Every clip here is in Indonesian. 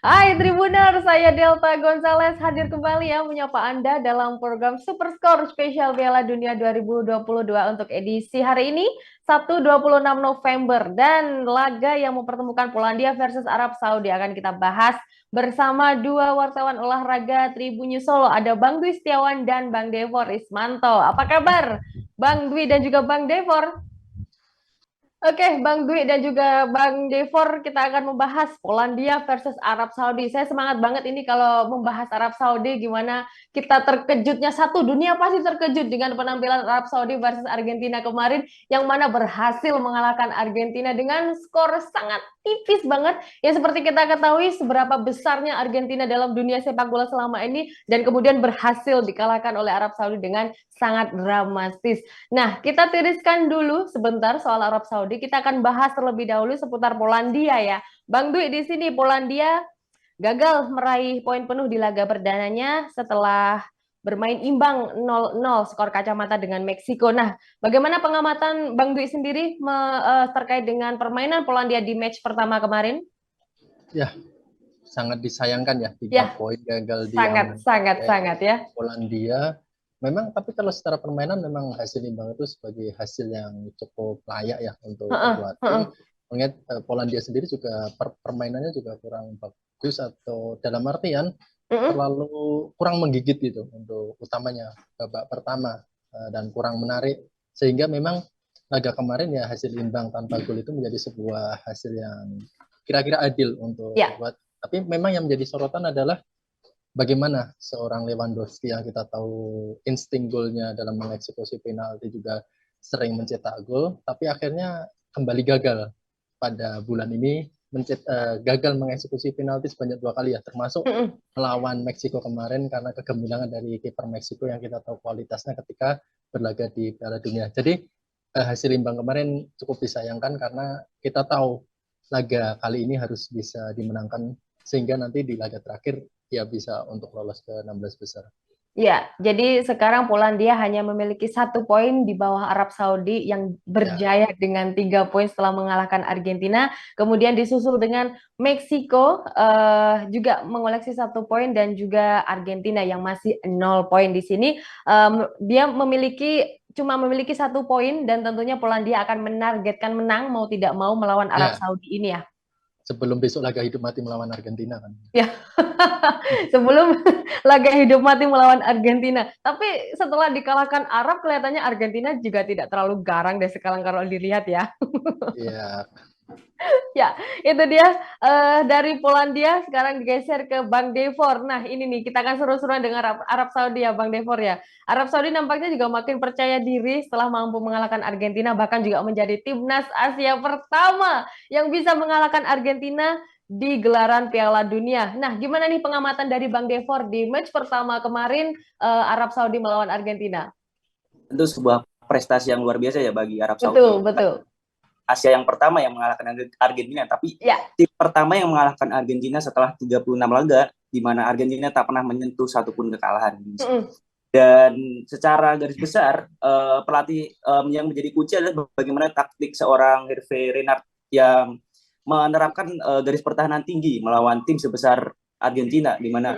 Hai Tribuner, saya Delta Gonzales hadir kembali ya menyapa Anda dalam program Super Score spesial Piala Dunia 2022 untuk edisi hari ini, Sabtu 26 November. Dan laga yang mempertemukan Polandia versus Arab Saudi akan kita bahas bersama dua wartawan olahraga Tribunnews Solo. Ada Bang Dwi Setiawan dan Bang Devor Ismanto. Apa kabar Bang Dwi dan juga Bang Devor? Oke, Bang Dwi dan juga Bang Devor, kita akan membahas Polandia versus Arab Saudi. Saya semangat banget ini kalau membahas Arab Saudi, gimana kita terkejutnya, satu dunia pasti terkejut dengan penampilan Arab Saudi versus Argentina kemarin, yang mana berhasil mengalahkan Argentina dengan skor sangat tipis banget. Ya seperti kita ketahui seberapa besarnya Argentina dalam dunia sepak bola selama ini, dan kemudian berhasil dikalahkan oleh Arab Saudi dengan sangat dramatis. Nah, kita tiriskan dulu sebentar soal Arab Saudi. Kita akan bahas terlebih dahulu seputar Polandia ya. Bang Dwi, di sini Polandia gagal meraih poin penuh di laga perdananya setelah bermain imbang 0-0 skor kacamata dengan Meksiko. Nah, bagaimana pengamatan Bang Dwi sendiri terkait dengan permainan Polandia di match pertama kemarin? Ya, sangat disayangkan ya, 3 Ya, poin gagal sangat, diamankan sangat, oleh sangat ya. Polandia. Memang, tapi kalau secara permainan memang hasil imbang itu sebagai hasil yang cukup layak ya untuk Heeh, kedua heeh. tim. Mengingat Polandia sendiri juga permainannya juga kurang bagus, atau dalam artian Heeh. terlalu kurang menggigit gitu untuk utamanya babak pertama, dan kurang menarik, sehingga memang laga kemarin ya hasil imbang tanpa gol itu menjadi sebuah hasil yang kira-kira adil untuk Ya. kedua. Tapi memang yang menjadi sorotan adalah bagaimana seorang Lewandowski yang kita tahu insting golnya dalam mengeksekusi penalti, juga sering mencetak gol, tapi akhirnya kembali gagal pada bulan ini, gagal mengeksekusi penalti sebanyak 2 kali ya, termasuk Heeh. melawan Meksiko kemarin karena kegemilangan dari kiper Meksiko yang kita tahu kualitasnya ketika berlaga di Piala Dunia. Jadi hasil imbang kemarin cukup disayangkan karena kita tahu laga kali ini harus bisa dimenangkan sehingga nanti di laga terakhir ya bisa untuk lolos ke 16 besar. Ya, jadi sekarang Polandia hanya memiliki 1 poin di bawah Arab Saudi yang Ya, berjaya dengan 3 poin setelah mengalahkan Argentina. Kemudian disusul dengan Meksiko juga mengoleksi 1 poin, dan juga Argentina yang masih 0 poin di sini. Dia cuma memiliki 1 poin, dan tentunya Polandia akan menargetkan menang mau tidak mau melawan Arab ya, Saudi ini ya. sebelum besok laga hidup mati melawan Argentina kan. Ya, sebelum laga hidup mati melawan Argentina. Tapi setelah dikalahkan Arab, kelihatannya Argentina juga tidak terlalu garang deh sekarang kalau dilihat ya. Ya, Ya, itu dia dari Polandia. Sekarang digeser ke Bang Devor. Nah, ini nih kita akan seru-seruan dengan Arab Saudi ya, Bang Devor ya. Arab Saudi nampaknya juga makin percaya diri setelah mampu mengalahkan Argentina, bahkan juga menjadi timnas Asia pertama yang bisa mengalahkan Argentina di gelaran Piala Dunia. Nah, gimana nih pengamatan dari Bang Devor di match pertama kemarin Arab Saudi melawan Argentina? Itu sebuah prestasi yang luar biasa ya bagi Arab Betul, Saudi. betul. Asia yang pertama yang mengalahkan Argentina, tapi Ya. tim pertama yang mengalahkan Argentina setelah 36 laga, di mana Argentina tak pernah menyentuh satupun kekalahan. Dan secara garis besar, pelatih yang menjadi kunci adalah bagaimana taktik seorang Hervé Renard yang menerapkan garis pertahanan tinggi melawan tim sebesar Argentina, di mana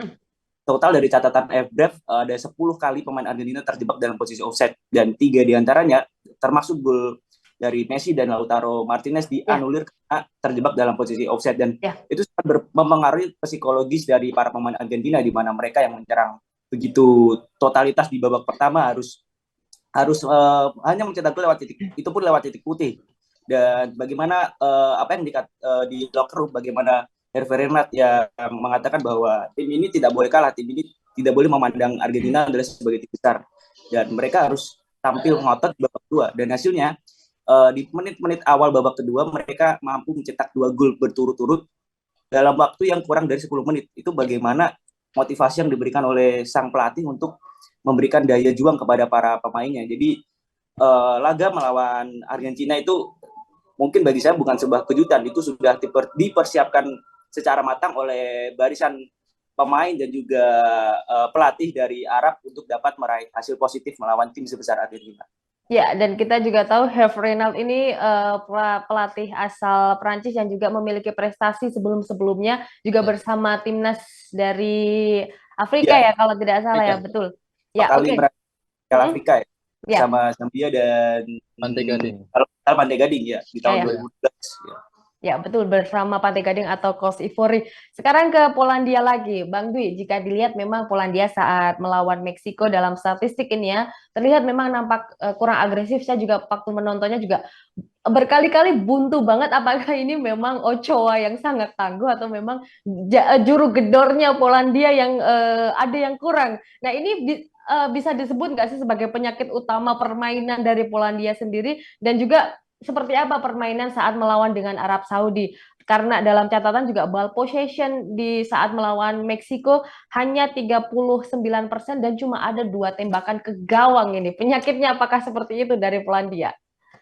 total dari catatan FBref ada 10 kali pemain Argentina terjebak dalam posisi offside, dan 3 diantaranya termasuk gol dari Messi dan Lautaro Martinez dianulir karena terjebak dalam posisi offside, dan itu sangat mempengaruhi psikologis dari para pemain Argentina, di mana mereka yang menyerang begitu totalitas di babak pertama harus hanya mencetak gol lewat titik, itu pun lewat titik putih. Dan bagaimana apa yang di locker room, bagaimana Hervé Renard yang mengatakan bahwa tim ini tidak boleh kalah, tim ini tidak boleh memandang Argentina adalah sebagai tim besar, dan mereka harus tampil ngotot di babak kedua. Dan hasilnya di menit-menit awal babak kedua mereka mampu mencetak 2 gol berturut-turut dalam waktu yang kurang dari 10 menit. Itu bagaimana motivasi yang diberikan oleh sang pelatih untuk memberikan daya juang kepada para pemainnya. Jadi laga melawan Argentina itu mungkin bagi saya bukan sebuah kejutan, itu sudah dipersiapkan secara matang oleh barisan pemain dan juga pelatih dari Arab untuk dapat meraih hasil positif melawan tim sebesar Argentina. Ya, dan kita juga tahu Hervé Renard ini pelatih asal Prancis yang juga memiliki prestasi sebelum-sebelumnya juga Ya, bersama timnas dari Afrika Ya, ya kalau tidak salah ya, Afrika. betul. Dua Ya, kali oke. meraih Piala Mm-mm. Afrika ya, Ya, bersama Zambia dan Pantai Gading. kalau nggak salah Pantai Gading ya di ya, tahun ya. Ya, 2012. Ya. Ya, betul bersama Pantai Gading atau Coast Ivory. Sekarang ke Polandia lagi. Bang Dwi, jika dilihat memang Polandia saat melawan Meksiko dalam statistik ini ya, terlihat memang nampak kurang agresif. Saya juga waktu menontonnya juga berkali-kali buntu banget. Apakah ini memang Ochoa yang sangat tangguh atau memang juru gedornya Polandia yang ada yang kurang? Nah, ini bisa disebut nggak sih sebagai penyakit utama permainan dari Polandia sendiri dan juga seperti apa permainan saat melawan dengan Arab Saudi? Karena dalam catatan juga ball possession di saat melawan Meksiko hanya 39% dan cuma ada 2 tembakan ke gawang ini. Penyakitnya apakah seperti itu dari Polandia?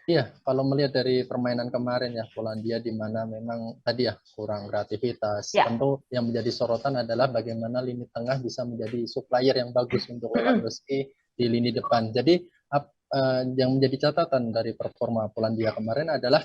iya, kalau melihat dari permainan kemarin ya Polandia di mana memang tadi ya kurang kreativitas. Ya. Tentu yang menjadi sorotan adalah bagaimana lini tengah bisa menjadi supplier yang bagus untuk Lewandowski di lini depan. Jadi yang menjadi catatan dari performa Polandia kemarin adalah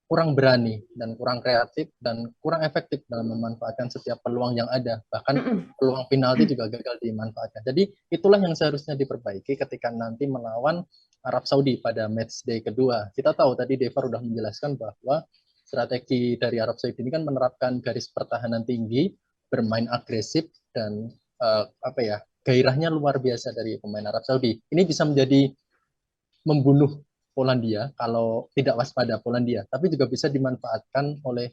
kurang berani dan kurang kreatif dan kurang efektif dalam memanfaatkan setiap peluang yang ada. Bahkan peluang penalti juga gagal dimanfaatkan. Jadi itulah yang seharusnya diperbaiki ketika nanti melawan Arab Saudi pada match day kedua. Kita tahu tadi Devar sudah menjelaskan bahwa strategi dari Arab Saudi ini kan menerapkan garis pertahanan tinggi, bermain agresif dan apa ya gairahnya luar biasa dari pemain Arab Saudi. Ini bisa menjadi membunuh Polandia kalau tidak waspada Polandia, tapi juga bisa dimanfaatkan oleh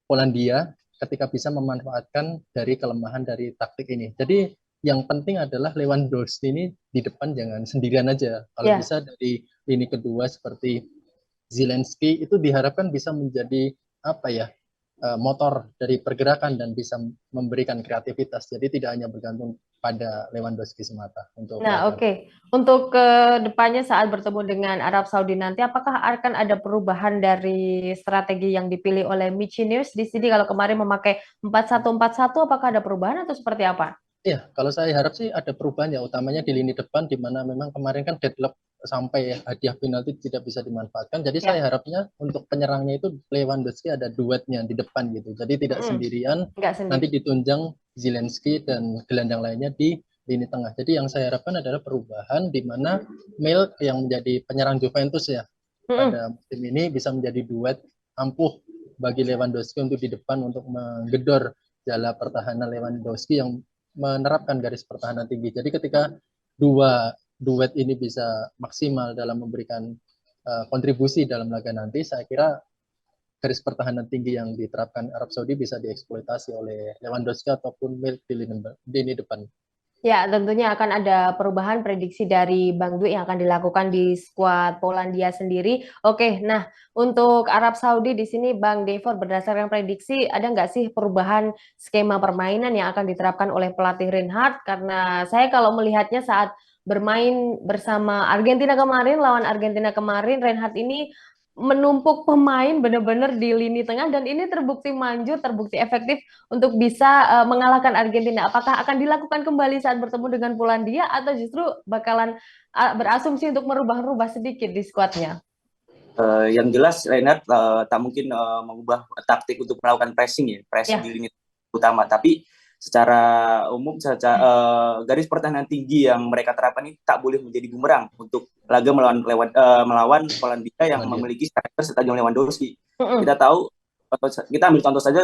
Polandia ketika bisa memanfaatkan dari kelemahan dari taktik ini. Jadi yang penting adalah Lewandowski ini di depan jangan sendirian aja. Kalau Ya. bisa dari lini kedua seperti Zelensky itu diharapkan bisa menjadi apa ya motor dari pergerakan dan bisa memberikan kreativitas. Jadi tidak hanya bergantung pada Lewandowski semata untuk Nah, laga. oke. Untuk ke depannya saat bertemu dengan Arab Saudi nanti, apakah akan ada perubahan dari strategi yang dipilih oleh Michinius di sini? Kalau kemarin memakai 4-1-4-1, apakah ada perubahan atau seperti apa? Iya, kalau saya harap sih ada perubahan ya, utamanya di lini depan, di mana memang kemarin kan deadlock sampai hadiah penalti tidak bisa dimanfaatkan. Jadi saya Ya, harapnya untuk penyerangnya itu Lewandowski ada duetnya di depan gitu. Jadi tidak sendirian, nggak nanti sendiri. ditunjang Zelensky dan gelandang lainnya di lini tengah. Jadi yang saya harapkan adalah perubahan di mana Milk yang menjadi penyerang Juventus ya pada musim ini bisa menjadi duet ampuh bagi Lewandowski untuk di depan untuk menggedor jala pertahanan Lewandowski yang menerapkan garis pertahanan tinggi. Jadi ketika dua duet ini bisa maksimal dalam memberikan kontribusi dalam laga nanti, saya kira garis pertahanan tinggi yang diterapkan Arab Saudi bisa dieksploitasi oleh Lewandowski ataupun Milk di lini depan. Ya, tentunya akan ada perubahan prediksi dari Bang Dwi yang akan dilakukan di skuad Polandia sendiri. Oke, nah untuk Arab Saudi di sini Bang Devor berdasarkan prediksi ada nggak sih perubahan skema permainan yang akan diterapkan oleh pelatih Reinhardt? Karena saya kalau melihatnya saat bermain bersama Argentina kemarin, lawan Argentina kemarin, Reinhardt ini menumpuk pemain benar-benar di lini tengah dan ini terbukti manjur, terbukti efektif untuk bisa mengalahkan Argentina. Apakah akan dilakukan kembali saat bertemu dengan Polandia atau justru bakalan berasumsi untuk merubah-rubah sedikit di skuadnya? Yang jelas Reinhardt tak mungkin mengubah taktik untuk melakukan pressing ya, pressing di Ya, lini utama. Tapi secara umum, garis pertahanan tinggi yang mereka terapkan ini tak boleh menjadi bumerang untuk laga melawan Polandia yang Polandia. memiliki striker stadion Lewandowski. Mm-mm. Kita tahu, kita ambil contoh saja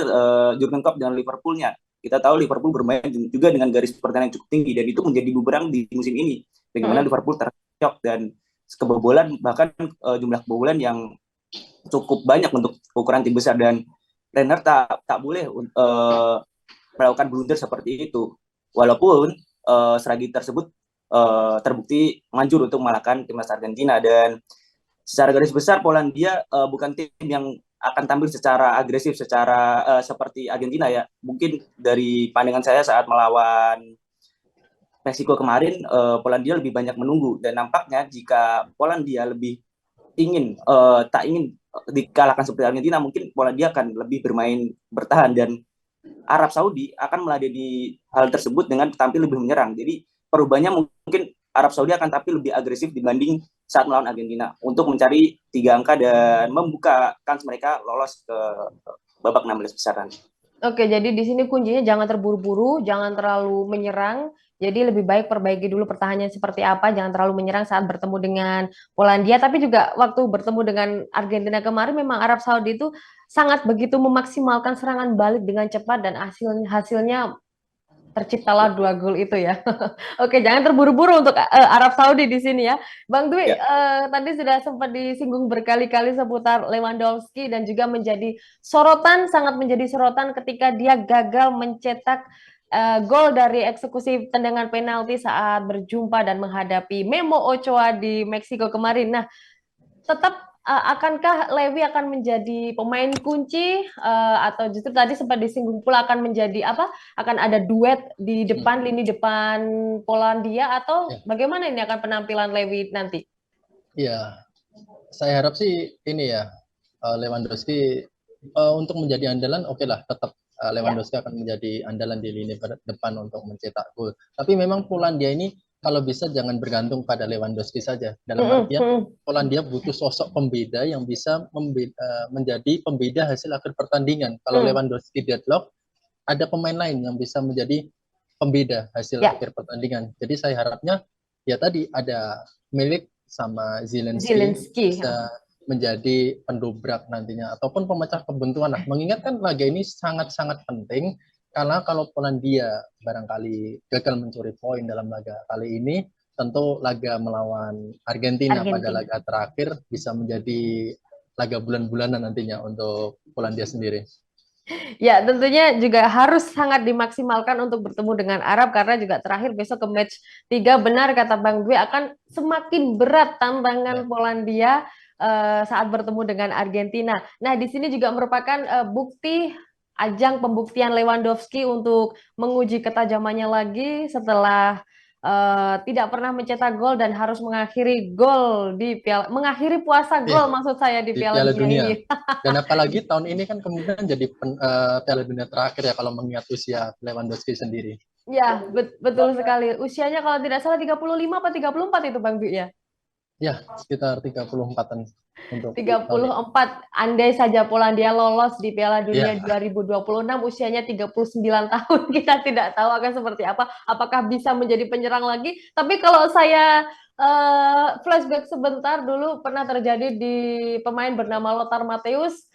Jurgen Klopp dengan Liverpoolnya. Kita tahu Liverpool bermain juga dengan garis pertahanan yang cukup tinggi dan itu menjadi bumerang di musim ini. Bagaimana Mm-mm. Liverpool tercok dan kebobolan, bahkan jumlah kebobolan yang cukup banyak untuk ukuran tim besar, dan Reinhardt tak boleh melakukan blunder seperti itu, walaupun strategi tersebut terbukti manjur untuk mengalahkan timnas Argentina. Dan secara garis besar Polandia bukan tim yang akan tampil secara agresif seperti Argentina ya. Mungkin dari pandangan saya saat melawan Meksiko kemarin, Polandia lebih banyak menunggu, dan nampaknya jika Polandia lebih tak ingin dikalahkan seperti Argentina, mungkin Polandia akan lebih bermain bertahan dan Arab Saudi akan meladeni hal tersebut dengan tampil lebih menyerang. Jadi perubahannya mungkin Arab Saudi akan tampil lebih agresif dibanding saat melawan Argentina untuk mencari 3 angka dan membuka kans mereka lolos ke babak 16 besar nanti. Oke, jadi di sini kuncinya jangan terburu-buru, jangan terlalu menyerang. Jadi lebih baik perbaiki dulu pertahanannya seperti apa, jangan terlalu menyerang saat bertemu dengan Polandia. Tapi juga waktu bertemu dengan Argentina kemarin, memang Arab Saudi itu sangat begitu memaksimalkan serangan balik dengan cepat dan hasilnya terciptalah 2 gol itu ya. Oke, jangan terburu-buru untuk Arab Saudi di sini ya. Bang Dwi, tadi sudah sempat disinggung berkali-kali seputar Lewandowski dan juga menjadi sorotan, sangat menjadi sorotan ketika dia gagal mencetak gol dari eksekusi tendangan penalti saat berjumpa dan menghadapi Memo Ochoa di Meksiko kemarin. Nah, tetap akankah Lewi akan menjadi pemain kunci atau justru tadi sempat disinggung pula akan menjadi apa? Akan ada duet di depan lini depan Polandia atau bagaimana ini akan penampilan Lewi nanti? Ya, saya harap sih ini ya Lewandowski untuk menjadi andalan, oke lah tetap Lewandowski akan menjadi andalan di lini depan untuk mencetak gol. Tapi memang Polandia ini kalau bisa jangan bergantung pada Lewandowski saja. Dalam artian Polandia butuh sosok pembeda yang bisa menjadi pembeda hasil akhir pertandingan. Kalau Lewandowski deadlock, ada pemain lain yang bisa menjadi pembeda hasil akhir pertandingan. Jadi saya harapnya ya tadi ada Milik sama Zielinski bisa menjadi pendobrak nantinya ataupun pemecah kebuntuan. Nah, mengingatkan laga ini sangat-sangat penting. Karena kalau Polandia barangkali gagal mencuri poin dalam laga kali ini, tentu laga melawan Argentina pada laga terakhir bisa menjadi laga bulan-bulanan nantinya untuk Polandia sendiri. Ya, tentunya juga harus sangat dimaksimalkan untuk bertemu dengan Arab karena juga terakhir besok ke match 3 benar kata Bang Dwi akan semakin berat tantangan Polandia saat bertemu dengan Argentina. Nah, di sini juga merupakan bukti ajang pembuktian Lewandowski untuk menguji ketajamannya lagi setelah tidak pernah mencetak gol dan harus mengakhiri mengakhiri puasa gol maksud saya di Piala Dunia ini. Dan apalagi tahun ini kan kemungkinan jadi Piala Dunia terakhir ya kalau mengingat usia Lewandowski sendiri. Ya, betul sekali. Usianya kalau tidak salah 35 atau 34 itu Bang Dwi ya? Ya, sekitar 34-an. 34, andai saja Polandia lolos di Piala Dunia 2026, usianya 39 tahun, kita tidak tahu akan seperti apa, apakah bisa menjadi penyerang lagi, tapi kalau saya flashback sebentar dulu pernah terjadi di pemain bernama Lothar Matthäus,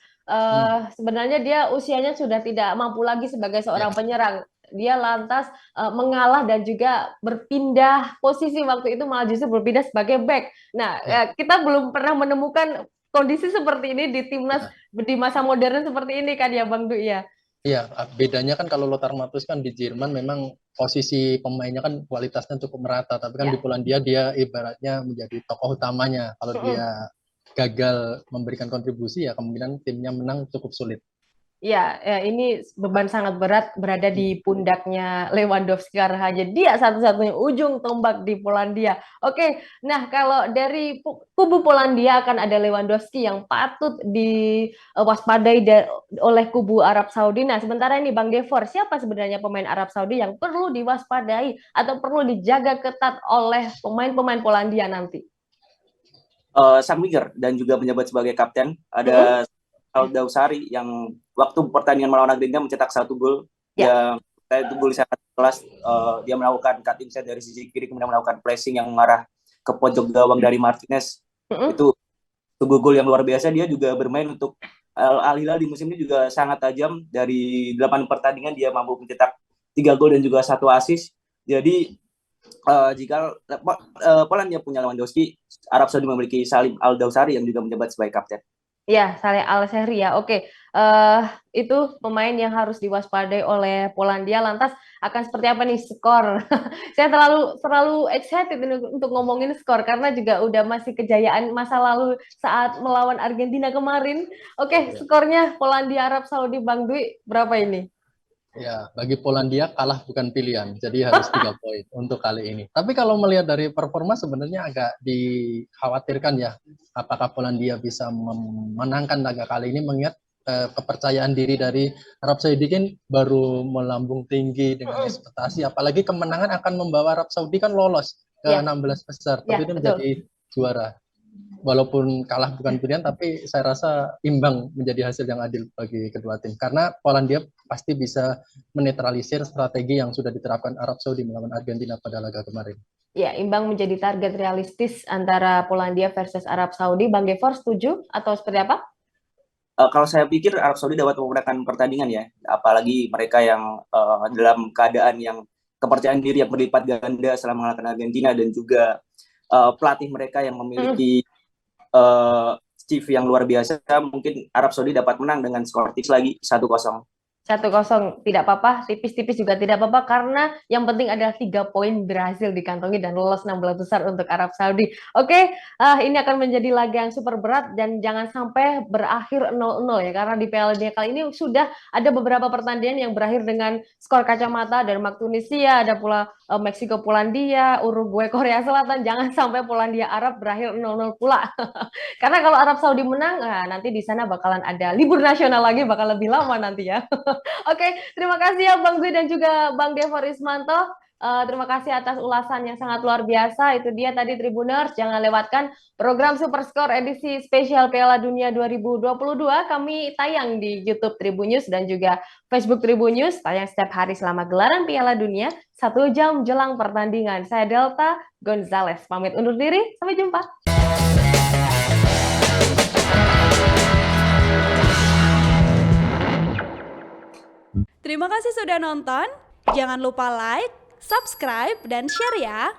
sebenarnya dia usianya sudah tidak mampu lagi sebagai seorang penyerang, dia lantas mengalah dan juga berpindah posisi waktu itu malah justru berpindah sebagai back. Nah, kita belum pernah menemukan kondisi seperti ini di timnas di masa modern seperti ini kan ya Bang Dwi ya? Iya, bedanya kan kalau Lothar Matthäus kan di Jerman memang posisi pemainnya kan kualitasnya cukup merata, tapi kan di Polandia dia ibaratnya menjadi tokoh utamanya. Kalau dia gagal memberikan kontribusi ya kemungkinan timnya menang cukup sulit. Ya, ini beban sangat berat berada di pundaknya Lewandowski karena hanya dia satu-satunya ujung tombak di Polandia. Oke, nah kalau dari kubu Polandia akan ada Lewandowski yang patut diwaspadai oleh kubu Arab Saudi. Nah, sementara ini Bang Devor, siapa sebenarnya pemain Arab Saudi yang perlu diwaspadai atau perlu dijaga ketat oleh pemain-pemain Polandia nanti? Sang winger dan juga menjabat sebagai kapten ada Al-Dawsari yang waktu pertandingan melawan Argentina mencetak 1 gol. Yang itu gol sangat kelas. Dia melakukan cutting set dari sisi kiri kemudian melakukan pressing yang mengarah ke pojok gawang dari Martinez. Itu gol yang luar biasa. Dia juga bermain untuk Al Hilal di musim ini juga sangat tajam. Dari 8 pertandingan dia mampu mencetak 3 gol dan juga 1 assist. Jadi jika Polandia punya Lewandowski, Arab Saudi memiliki Salim Al-Dawsari yang juga menjabat sebagai kapten. Ya, Saleh Al-Sehri ya. Oke, itu pemain yang harus diwaspadai oleh Polandia. Lantas akan seperti apa nih skor? Saya terlalu excited untuk ngomongin skor karena juga udah masih kejayaan masa lalu saat melawan Argentina kemarin. Oke, skornya Polandia Arab Saudi Bang Dwi berapa ini? Ya, bagi Polandia kalah bukan pilihan, jadi harus 3 poin untuk kali ini. Tapi kalau melihat dari performa sebenarnya agak dikhawatirkan ya, apakah Polandia bisa memenangkan laga kali ini mengingat kepercayaan diri dari Arab Saudi kan baru melambung tinggi dengan ekspektasi, apalagi kemenangan akan membawa Arab Saudi kan lolos ke 16 besar, tapi ini menjadi juara. walaupun kalah bukan pilihan, tapi saya rasa imbang menjadi hasil yang adil bagi kedua tim. Karena Polandia pasti bisa menetralisir strategi yang sudah diterapkan Arab Saudi melawan Argentina pada laga kemarin. Ya, imbang menjadi target realistis antara Polandia versus Arab Saudi. Bang Gevor setuju atau seperti apa? Kalau saya pikir Arab Saudi dapat memenangkan pertandingan ya, apalagi mereka yang dalam keadaan yang kepercayaan diri yang berlipat ganda setelah mengalahkan Argentina, dan juga pelatih mereka yang memiliki Steve yang luar biasa. Mungkin Arab Saudi dapat menang dengan skor tipis lagi 1-0. 1-0 tidak apa-apa, tipis-tipis juga tidak apa-apa, karena yang penting adalah 3 poin berhasil dikantongi dan lolos 16 besar untuk Arab Saudi. Oke, ini akan menjadi laga yang super berat dan jangan sampai berakhir 0-0 ya, karena di Piala Dunia kali ini sudah ada beberapa pertandingan yang berakhir dengan skor kacamata. Denmark Tunisia, ada pula Meksiko Polandia, Uruguay Korea Selatan. Jangan sampai Polandia Arab berakhir 0-0 pula. Karena kalau Arab Saudi menang, nanti di sana bakalan ada libur nasional lagi, bakal lebih lama nanti ya. Oke, terima kasih ya Bang Zui dan juga Bang Gevor Ismanto. Terima kasih atas ulasan yang sangat luar biasa. Itu dia tadi Tribuners. Jangan lewatkan program Superscore edisi spesial Piala Dunia 2022. Kami tayang di YouTube Tribunnews dan juga Facebook Tribunnews. Tayang setiap hari selama gelaran Piala Dunia, 1 jam jelang pertandingan. Saya Delta Gonzales. Pamit undur diri. Sampai jumpa. Terima kasih sudah nonton. Jangan lupa like, subscribe, dan share ya.